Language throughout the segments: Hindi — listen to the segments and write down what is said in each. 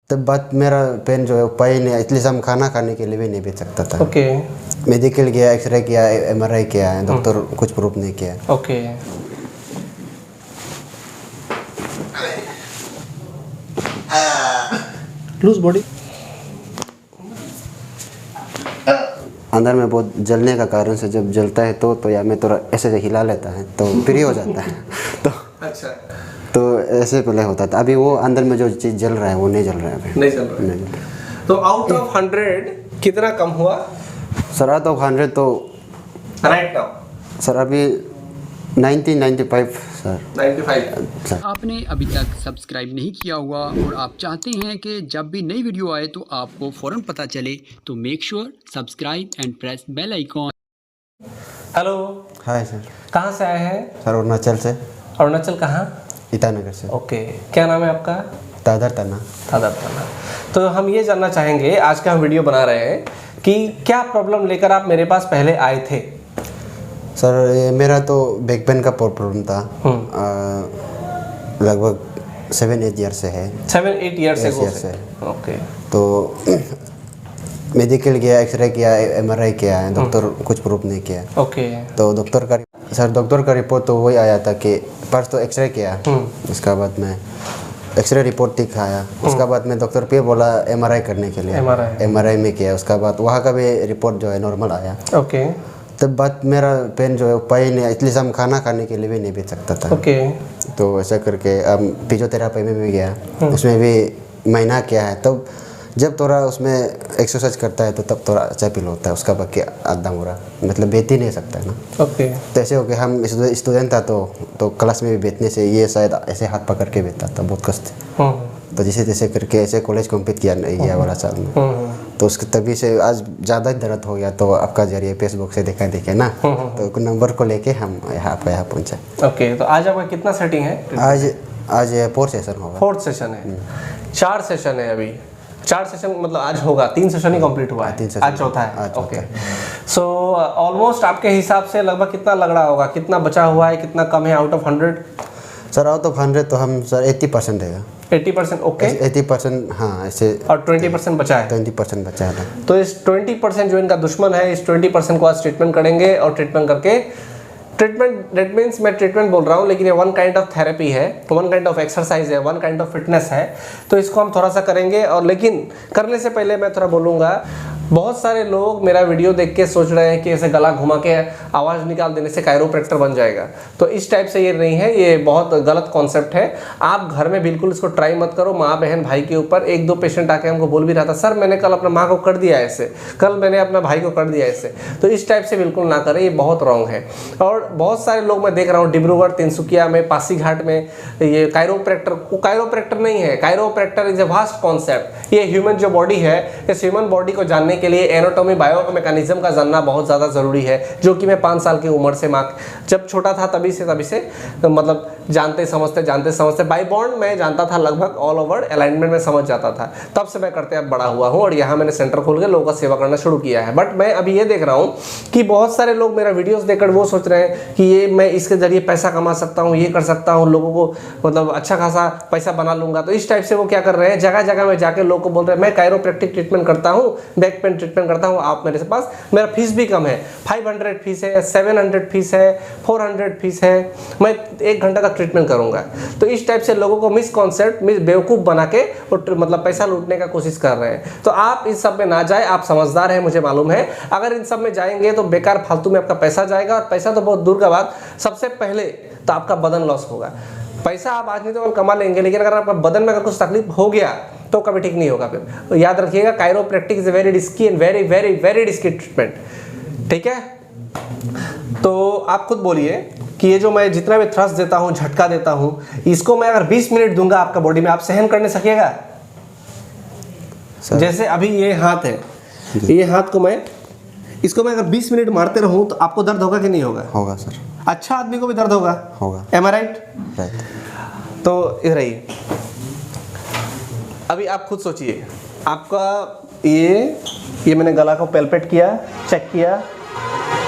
तब बात मेरा पेन जो है उपाय नहीं, इसलिए हम खाना खाने के लिए भी नहीं भेज सकता था। ओके। मेडिकल गया, एक्सरे किया, MRI किया है, डॉक्टर कुछ प्रूफ नहीं किया। ओके। लूज बॉडी अंदर में बहुत जलने का कारण से जब जलता है तो या मैं थोड़ा ऐसे हिला लेता है तो फ्री हो जाता है तो अच्छा, तो ऐसे पहले होता था। अभी वो अंदर में जो चीज़ जल रहा है वो नहीं जल रहा है अभी। नहीं चल रहा है। नहीं जल रहा। तो आउट ऑफ 100 कितना कम हुआ सर आउट ऑफ 100 तो राइट नाउ? सर अभी 95 सर। 95। सर आपने अभी तक सब्सक्राइब नहीं किया हुआ और आप चाहते हैं कि जब भी नई वीडियो आए तो आपको फ़ौरन पता चले तो make sure subscribe and press bell icon. Hello, hi sir. कहाँ से आए हैं? सर अरुणाचल से। अरुणाचल कहाँ? ईटानगर से। ओके, क्या नाम है आपका? दादर तना। दादर तना। तो हम ये जानना चाहेंगे, आज का हम वीडियो बना रहे हैं कि क्या प्रॉब्लम लेकर आप मेरे पास पहले आए थे? सर ये मेरा तो बैक पेन का प्रॉब्लम था, लगभग 7-8 ईयर से है। 7-8 ईयर से? ओके। तो मेडिकल गया, एक्सरे किया, MRI किया है, डॉक्टर कुछ प्रूफ नहीं किया। ओके। तो डॉक्टर का रिपोर्ट तो वही आया था कि फर्स्ट तो एक्सरे किया, उसका बाद में एक्सरे रिपोर्ट दिखाया, उसका बाद में डॉक्टर पे बोला MRI करने के लिए। MRI में किया, उसका बाद वहाँ का भी रिपोर्ट जो है नॉर्मल आया। ओके। तब बात मेरा पेन जो है उपाय नहीं, इसलिए हम खाना खाने के लिए भी नहीं भेज सकता था। ओके। तो ऐसा करके हम फिजियोथेरापी में भी गया, उसमें भी महीना किया है। तब जब थोड़ा उसमें एक्सरसाइज करता है तो तब थोड़ा अच्छा फील होता है, उसका बाकी आधा मुरा मतलब बैठ ही नहीं सकता है ना। ओके। तो ऐसे हो गया, हम स्टूडेंट था तो क्लास में भी बैठने से ये शायद ऐसे हाथ पकड़ के बैठता था, बहुत कष्ट। तो जैसे तैसे करके ऐसे कॉलेज कंप्लीट किया ये वाला साल में। तो उसके तभी से आज ज़्यादा दर्द हो गया, तो आपका जरिए फेसबुक से देखा ना, तो नंबर को लेके हम यहाँ पहुँचे। ओके। तो आज आपका कितना सेटिंग है? आज 4 सेशन होगा। 4th सेशन है। 4 सेशन है अभी। 4 सेशन मतलब आज होगा, 3 सेशन ही कंप्लीट हुआ है। 3 सेशन आज चौथा है। ओके। सो ऑलमोस्ट आपके हिसाब से लगभग कितना लग रहा होगा, कितना बचा हुआ है, कितना कम है out of 100? Sir out of 100 तो हम सर 80% है। 80%? ओके। 80% हाँ ऐसे। और 20% बचा है? 20% बचा है। तो इस 20% जो इनका दुश्मन है, इस 20% को आज ट्रीटमेंट करेंगे, और ट्रीटमेंट करके डेट मीन्स मैं ट्रीटमेंट बोल रहा हूँ लेकिन ये वन काइंड ऑफ थेरेपी है, वन काइंड ऑफ एक्सरसाइज है, वन काइंड ऑफ फिटनेस है। तो इसको हम थोड़ा सा करेंगे, और लेकिन करने से पहले मैं थोड़ा बोलूँगा, बहुत सारे लोग मेरा वीडियो देख के सोच रहे हैं कि ऐसे गला घुमा के आवाज़ निकाल देने से कायरोप्रैक्टर बन जाएगा। तो इस टाइप से ये नहीं है, ये बहुत गलत कॉन्सेप्ट है। आप घर में बिल्कुल इसको ट्राई मत करो, माँ बहन भाई के ऊपर। 1-2 पेशेंट आके हमको बोल भी रहा था, सर मैंने कल अपना माँ को कर दिया ऐसे, कल मैंने अपना भाई को कर दिया ऐसे। तो इस टाइप से बिल्कुल ना करें, ये बहुत रॉन्ग है। और बहुत सारे लोग मैं देख रहा हूँ डिब्रूगढ़, तिनसुकिया में, पासीघाट में ये कायरोप्रैक्टर नहीं है। Chiropractor is a vast concept. ये ह्यूमन जो बॉडी है, इस ह्यूमन बॉडी को जानने के लिए एनाटॉमी बायोमैकेनिज्म का जानना बहुत ज़्यादा ज़रूरी है, जो कि मैं 5 साल की उम्र से जब छोटा था तभी से तो मतलब जानते समझते बाई बॉन्ड मैं जानता था, लगभग ऑल ओवर अलाइनमेंट में समझ जाता था। तब से मैं करते अब बड़ा हुआ हूँ, और यहाँ मैंने सेंटर खोल के लोगों का सेवा करना शुरू किया है। बट मैं अभी ये देख रहा हूँ कि बहुत सारे लोग मेरा वीडियोस देखकर वो सोच रहे हैं कि ये मैं इसके जरिए पैसा कमा सकता हूँ, ये कर सकता हूँ, लोगों को मतलब अच्छा खासा पैसा बना लूँगा। तो इस टाइप से वो क्या कर रहे हैं, जगह जगह में जाके लोग को बोल रहे हैं मैं कायरोप्रैक्टिक ट्रीटमेंट करता हूँ, बैक पेन ट्रीटमेंट करता हूँ, आप मेरे पास, मेरा फीस भी कम है, 500 फीस है, 700 फीस है, 400 फीस है, मैं 1 घंटे का ट्रीटमेंट करूँगा। तो इस टाइप से लोगों को मिसकॉन्सेप्ट, बेवकूफ़ बना के मतलब पैसा लूटने का कोशिश कर रहे हैं। तो आप इस सब में ना जाए, आप समझदार हैं मुझे मालूम है। अगर इन सब में जाएंगे तो बेकार फालतू में आपका पैसा जाएगा, और पैसा तो बहुत दूर का बात, सबसे पहले तो आपका बदन लॉस होगा। पैसा आप आज नहीं तो कमा लेंगे, लेकिन अगर आपका बदन में अगर कुछ तकलीफ हो गया तो कभी ठीक नहीं होगा। फिर तो याद रखिएगा, chiropractic is very risky and very very very risky treatment. ठीक है, तो आप खुद बोलिए कि ये जो मैं जितना भी थ्रस्ट देता हूँ, झटका देता हूँ, इसको मैं अगर 20 मिनट दूंगा आपका बॉडी में, आप सहन करने सकिएगा? जैसे अभी ये हाथ है, ये हाथ को इसको मैं अगर 20 मिनट मारते रहूं तो आपको दर्द होगा कि नहीं होगा? होगा सर। अच्छा आदमी को भी दर्द होगा। Am I right? राइट। तो इधर आइए, अभी आप खुद सोचिए, आपका ये मैंने गला को पैल्पेट किया, चेक किया,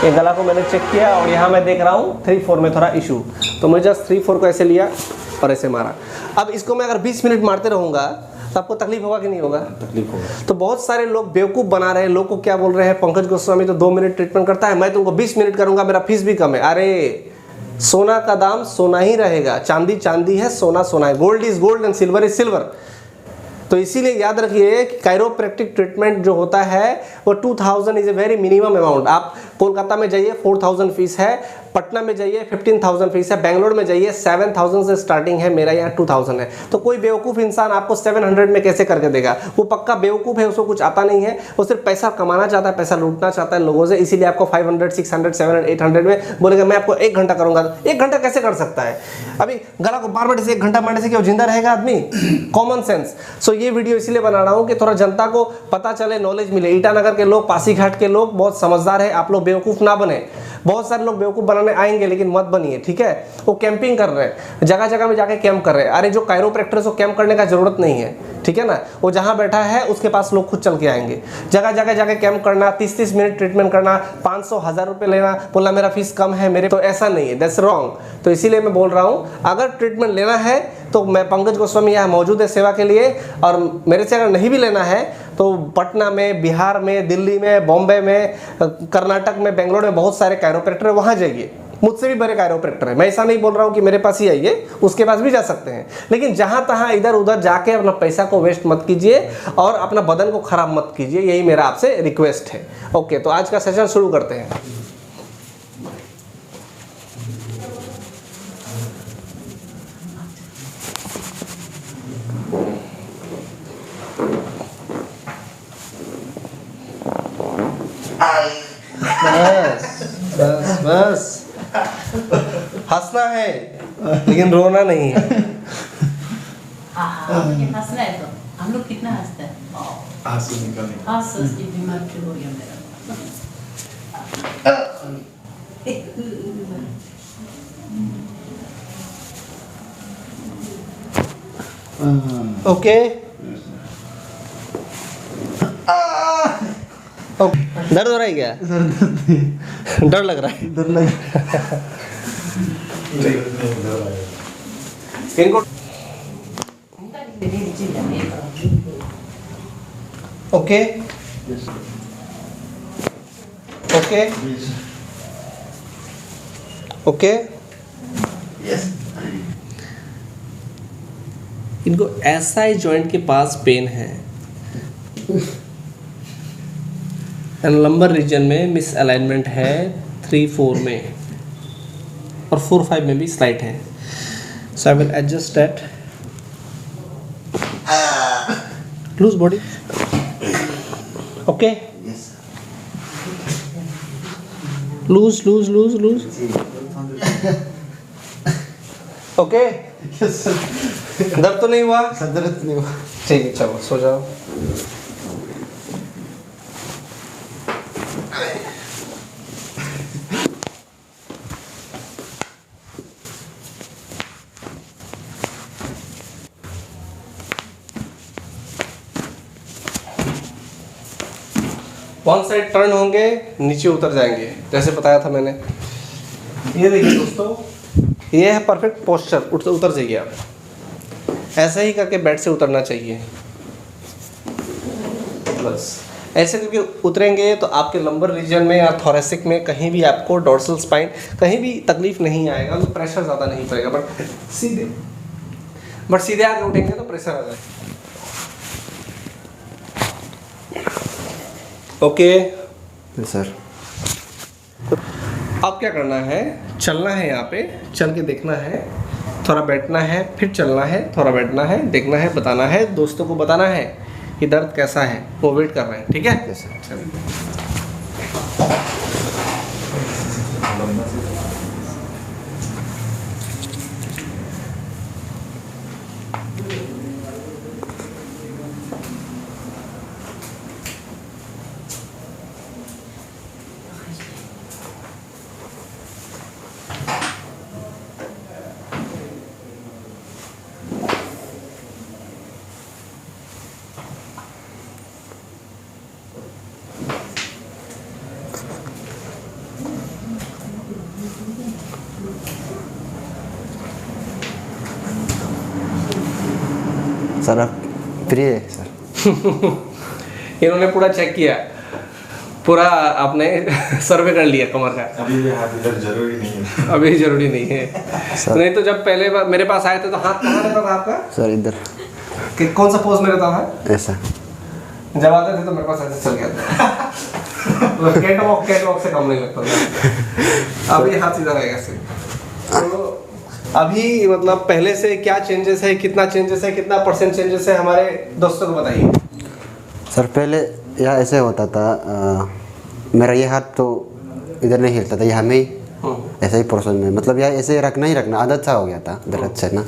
ये गला को मैंने चेक किया, और यहाँ मैं देख रहा हूँ 3-4 में थोड़ा इशू, तो मैं जस्ट 3-4 को ऐसे लिया और ऐसे मारा। अब इसको मैं अगर 20 मिनट मारते रहूँगा तो आपको तकलीफ होगा कि नहीं होगा? तकलीफ होगा। तो बहुत सारे लोग बेवकूफ़ बना रहे हैं, लोग को क्या बोल रहे हैं, पंकज गोस्वामी तो 2 मिनट ट्रीटमेंट करता है, मैं तुमको 20 मिनट करूंगा, मेरा फीस भी कम है। अरे सोना का दाम सोना ही रहेगा, चांदी चांदी है, सोना सोना है, gold is gold and silver is silver. तो इसीलिए याद रखिए कि कायरोप्रैक्टिक ट्रीटमेंट जो होता है वो 2000 is a very minimum amount. आप कोलकाता में जाइए 4000 फीस है, पटना में जाइए 15000 फीस है, बेंगलोर में जाइए 7000 से स्टार्टिंग है, मेरा यहाँ 2000 है। तो कोई बेवकूफ़ इंसान आपको 700 में कैसे करके देगा? वो पक्का बेवकूफ़ है, उसको कुछ आता नहीं है, वो सिर्फ पैसा कमाना चाहता है, पैसा लूटना चाहता है लोगों से, इसीलिए आपको 500, 600, 700, 800 में बोलेगा मैं आपको 1 घंटा करूँगा। 1 घंटा कैसे कर सकता है? अभी गला को बार बार से 1 घंटा मारने से क्या जिंदा रहेगा आदमी? Common sense. सो ये वीडियो इसलिए बना रहा हूँ कि थोड़ा जनता को पता चले, नॉलेज मिले। ईटानगर के लोग, पासीघाट के लोग बहुत समझदार है, आप लोग बेवकूफ़ ना बने। बहुत सारे लोग बेवकूफ़ बनाने आएंगे लेकिन मत बनिए, ठीक है? वो कैंपिंग कर रहे हैं, जगह जगह में जाके कैंप कर रहे हैं। अरे जो कायरोप्रैक्टर को कैंप करने का जरूरत नहीं है, ठीक है ना? वो जहाँ बैठा है उसके पास लोग खुद चल के आएंगे। जगह जगह जाके कैंप करना, 30-30 मिनट ट्रीटमेंट करना, 500-1000 रुपये लेना, बोलना मेरा फीस कम है मेरे, तो ऐसा नहीं है, दैट्स रॉन्ग। तो इसीलिए मैं बोल रहा हूँ अगर ट्रीटमेंट लेना है तो मैं पंकज गोस्वामी यहाँ मौजूद है सेवा के लिए। और मेरे से अगर नहीं भी लेना है तो पटना में, बिहार में, दिल्ली में, बॉम्बे में, कर्नाटक में, बेंगलोर में बहुत सारे कायरोप्रैक्टर है, वहाँ जाइए। मुझसे भी बड़े कायरोप्रैक्टर है, मैं ऐसा नहीं बोल रहा हूँ कि मेरे पास ही आइए, उसके पास भी जा सकते हैं। लेकिन जहाँ तहाँ इधर उधर जाके अपना पैसा को वेस्ट मत कीजिए और अपना बदन को खराब मत कीजिए, यही मेरा आपसे रिक्वेस्ट है। ओके, तो आज का सेशन शुरू करते हैं। बस बस बस, हंसना है लेकिन रोना नहीं है। हंसना है तो हम लोग कितना हंसते हैं, आंसू निकलने हंस हंस के दिमाग पे हो गया मेरा। ओके, दर्द हो रहा है क्या? डर लग रहा है? इनको ओके ओके ओके। इनको ऐसा ही जॉइंट के पास पेन है, लंबर रीजन में मिस अलाइनमेंट है, 3-4 में और 4-5 में भी स्लाइट है। So I will adjust that. Loose body, okay, loose loose loose loose, okay. दर्द तो नहीं हुआ? दर्द नहीं हुआ। ठीक है, चलो सो जाओ। वन साइड टर्न होंगे, नीचे उतर जाएंगे, जैसे बताया था मैंने। ये देखिए दोस्तों, ये है परफेक्ट पोस्चर, उतर जाइए आप। ऐसे ही करके बेड से उतरना चाहिए, बस ऐसे करके उतरेंगे तो आपके लंबर रीजन में या थोरेसिक में कहीं भी आपको, डोर्सल स्पाइन कहीं भी तकलीफ नहीं आएगा, तो प्रेशर ज़्यादा नहीं पड़ेगा। बट सीधे आके उठेंगे तो प्रेशर आ जाएगा। ओके सर, अब क्या करना है, चलना है, यहाँ पे चल के देखना है, थोड़ा बैठना है, फिर चलना है, थोड़ा बैठना है, देखना है, बताना है, दोस्तों को बताना है कि दर्द कैसा है, वो वेट कर रहे हैं, ठीक है? Yes sir. सर आप फ्री है सर। इन्होंने पूरा चेक किया, पूरा आपने सर्वे कर लिया कमर का। अभी भी हाथ इधर जरूरी नहीं है। अभी जरूरी नहीं है। नहीं तो जब पहले बार मेरे पास आए थे तो हाथ कहाँ रहता था आपका? सर इधर। कि कौन सा पोज में रहता था? ऐसा। जब आते थे तो मेरे पास ऐसे चल गया था। मतलब कैटवॉक से कम नहीं लगता था। अभी हाथ सीधा रहेगा ऐसे। तो अभी मतलब पहले से क्या चेंजेस है, कितना चेंजेस है, कितना % चेंजेस है, हमारे दोस्तों को बताइए। सर पहले यह ऐसे होता था, मेरा ये हाथ तो इधर नहीं हिलता था, यहाँ में ही ऐसे ही पोर्शन में, मतलब यह ऐसे रखना आदत सा हो गया था दर्द से ना।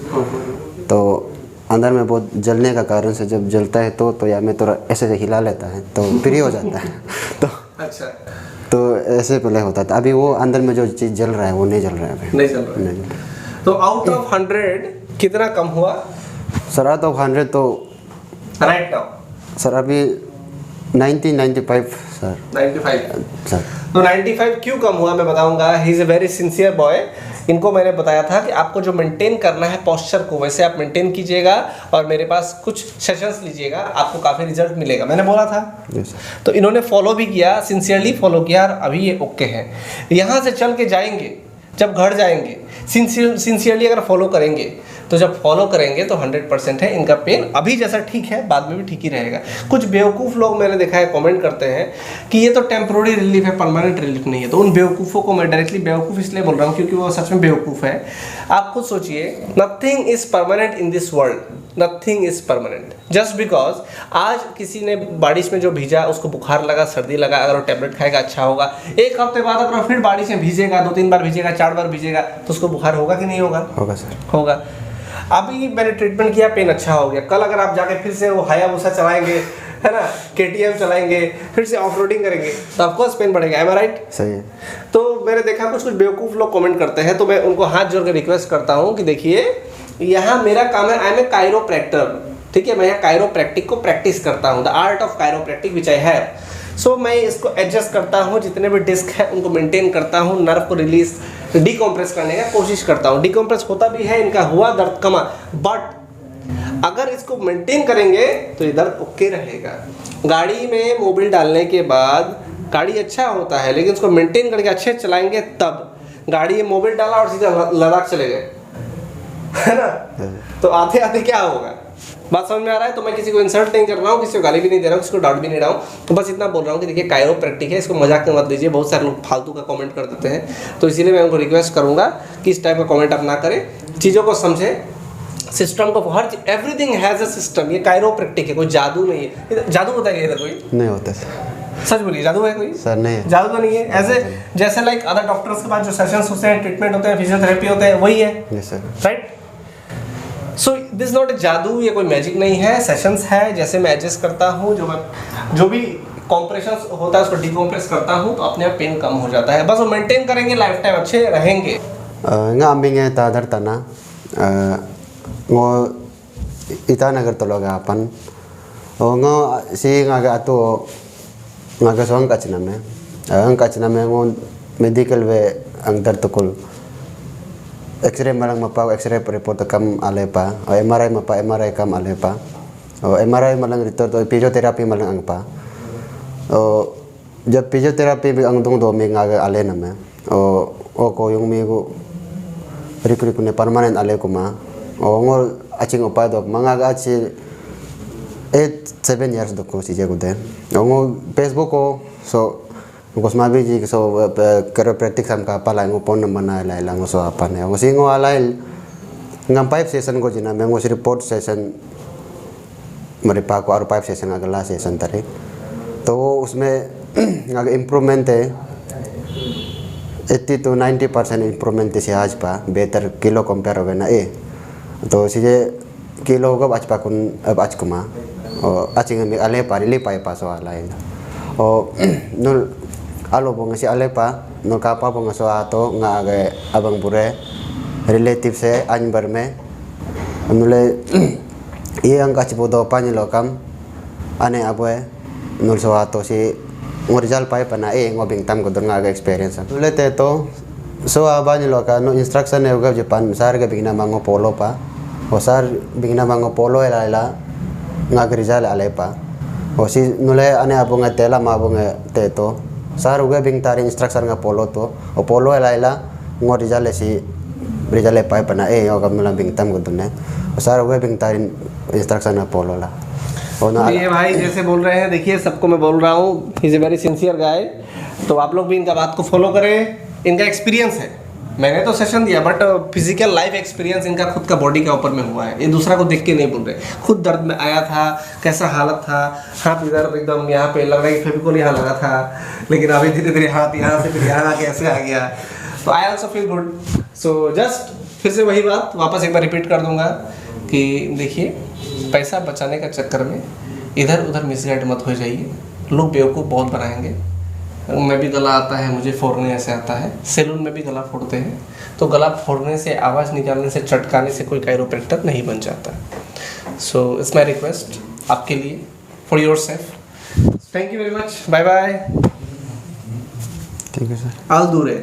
तो अंदर में बहुत जलने का कारण से जब जलता है तो या में थोड़ा ऐसे हिला लेता है तो फ्री हो जाता है। तो अच्छा, तो ऐसे पहले होता था। अभी वो अंदर में जो चीज़ जल रहा है वो नहीं जल रहा है अभी। नहीं चल रहा है। तो आउट ऑफ 100 कितना कम हुआ? सर आउट ऑफ 100 तो राइट नाउ सर अभी 95 सर। 95 सर तो 95 क्यों कम हुआ मैं बताऊंगा। He is a very sincere boy. इनको मैंने बताया था कि आपको जो मेंटेन करना है पोस्चर को, वैसे आप मेंटेन कीजिएगा और मेरे पास कुछ सेशंस लीजिएगा, आपको काफ़ी रिजल्ट मिलेगा, मैंने बोला था। तो इन्होंने फॉलो भी किया, सिंसियरली फॉलो किया और अभी ये ओके है। यहाँ से चल के जाएंगे, जब घर जाएंगे सिंसियरली अगर फॉलो करेंगे तो जब फॉलो करेंगे तो 100% है। इनका पेन अभी जैसा ठीक है बाद में भी ठीक ही रहेगा। कुछ बेवकूफ़ लोग मैंने देखा है कमेंट करते हैं कि ये तो टेम्प्रोरी रिलीफ है, परमानेंट रिलीफ नहीं है। तो उन बेवकूफ़ों को मैं डायरेक्टली बेवकूफ़ इसलिए बोल रहा हूँ क्योंकि वो सच में बेवकूफ़ है। आप खुद सोचिए, nothing is permanent in this world, nothing is permanent. Just because आज किसी ने बारिश में जो भीजा, उसको बुखार लगा, सर्दी लगा, अगर वो टैबलेट खाएगा अच्छा होगा। एक हफ्ते बाद अगर फिर बारिश में भीजेगा, 2-3 बार भीजेगा, 4 बार भीजेगा, तो उसको बुखार होगा कि नहीं होगा? होगा सर, होगा। अभी मैंने ट्रीटमेंट किया, पेन अच्छा हो गया। कल अगर आप जाके फिर से वो हायाबुसा चलाएंगे, है ना, KTM चलाएंगे, फिर से ऑफ रोडिंग करेंगे तो ऑफकोर्स पेन बढ़ेगा। एम आई राइट? सही है। तो मैंने देखा कुछ बेवकूफ़ लोग कमेंट करते हैं, तो मैं उनको हाथ जोड़ के रिक्वेस्ट करता हूँ कि देखिए यहाँ मेरा काम है, आई एम ए कायरोप्रैक्टर, ठीक है। मैं यहाँ कायरोप्रैक्टिक को प्रैक्टिस करता हूँ, the art of chiropractic which I have. So मैं इसको एडजस्ट करता हूँ, जितने भी डिस्क है उनको मेंटेन करता हूँ, नर्व को रिलीज डिकम्प्रेस करने का कोशिश करता हूँ। डिकम्प्रेस होता भी है, इनका हुआ दर्द कमा, बट अगर इसको मेंटेन करेंगे तो ये दर्द ओके रहेगा। गाड़ी में मोबिल डालने के बाद गाड़ी अच्छा होता है, लेकिन उसको मेंटेन करके अच्छे चलाएंगे तब। गाड़ी में मोबिल डाला और सीधा लद्दाख चले गए, है ना, तो आते आते क्या होगा? बात समझ में आ रहा है? तो मैं किसी को इंसल्ट नहीं कर रहा हूँ, किसी को गाली भी नहीं दे रहा हूँ, किसी को डाउट भी नहीं रहा हूँ, तो बस इतना बोल रहा हूँ कि देखिए कायरोप्रैक्टिक है, इसको मजाक में मत लीजिए। बहुत सारे लोग फालतू का कमेंट कर देते हैं, तो इसीलिए मैं उनको रिक्वेस्ट करूँगा कि इस टाइप का कमेंट आप ना करें, चीज़ों को समझें, सिस्टम को। Her everything has a system. ये कायरोप्रैक्टिक है, कोई जादू नहीं है। जादू होता है इधर कोई? नहीं होता सर। सच बोलिए, जादू है कोई? सर नहीं है। जादू तो नहीं है। ऐसे जैसे लाइक अदर डॉक्टर्स के पास जो सेशंस होते हैं, ट्रीटमेंट होते हैं, फिजियोथेरेपी होते हैं, वही है। Yes sir. Right? So this not a जादू, ये कोई मैजिक नहीं है, सेशंस है। जैसे मैं एडजस्ट करता हूँ, जो भी कॉम्प्रेशन होता है उसको डिकम्प्रेस करता हूँ तो अपने आप पेन कम हो जाता है। बस वो मेंटेन करेंगे, लाइफ टाइम अच्छे रहेंगे। ngambil ta tanah ngo ita nagar tologa apan ngo si ngaga atu ngaga soang kachiname ang kachiname ngo medical we ang dartukul X-ray malang mapa X-ray report kam alepa o MRI mapa MRI kam alepa o MRI malang report o physiotherapy malang ang pa o jab physiotherapy ang dong do mi ngaga ale name o ko yung mi ko rikuri kune permanent ale kuma o ngor aching upa dok mangaga achi 8-7 years dok ko si jagude o ngo Facebook ko so ngos mabi ji so chiropractic sam ka pala ngo pon mana lai lang so apa ne ngo singo alai ngam 5 session ko jina me ngo report session मेरे पास और 5 सेशन अगला सेशन तक तो उसमें अगर इम्प्रूवमेंट है 80 to 90% इम्प्रूवमेंट से आज पा बेहतर किलो कंपेयर हो गया ना तो सीधे किलो होगा आज पा कुन अब आज कुमा और आज में अले पारी ले पाए पास वाला है और नूल आलो बोंग से अले पा नूल कापा बोंग सो आतो ngaga abang bure relative से anbar में नूले ये angka cipodo pani lokam ane aboe nul so ato si ngorjal pai pana ngobing tam ko ngaga experience lete to so abani loka no instruction e uga japan sar ga bigna mango polo pa o sar bigna mango polo ela ngak rizal alepa o si nule ane abunga tela ma abunga teto sar uga bing tari instruction nga polo to o polo laila ngo rizal si rizal pa pana e o gamla bing tam gudune o sar uga bing tari instruction nga polo la o na ये भाई जैसे बोल रहे हैं, देखिए सबको मैं बोल रहा हूँ, he is a very sincere guy, तो आप लोग भी इनका बात को फॉलो करें। इनका एक्सपीरियंस है, मैंने तो सेशन दिया बट फिजिकल लाइफ एक्सपीरियंस इनका खुद का बॉडी के ऊपर में हुआ है, ये दूसरा को देख के नहीं बोल रहे, खुद दर्द में आया था, कैसा हालत था, हाथ इधर एकदम यहाँ पे लग रहा है कि फेविकोल यहाँ लगा था, लेकिन अभी धीरे धीरे हाथ यहाँ से फिर यहाँ कैसे आ गया, तो I also feel good. So just फिर से वही बात वापस एक बार रिपीट कर दूंगा कि देखिए, पैसा बचाने का चक्कर में इधर उधर मिसगाइड मत हो जाइए, लोग बेवकूफ़ बहुत बनाएंगे। मैं भी गला आता है, मुझे फोड़ने ऐसे आता है, सैलून में भी गला फोड़ते हैं, तो गला फोड़ने से, आवाज़ निकालने से, चटकाने से कोई कायरोप्रैक्टर नहीं बन जाता। सो इट्स माई रिक्वेस्ट आपके लिए, for your self. Thank you very much, bye bye. ठीक है सर आल दूर है।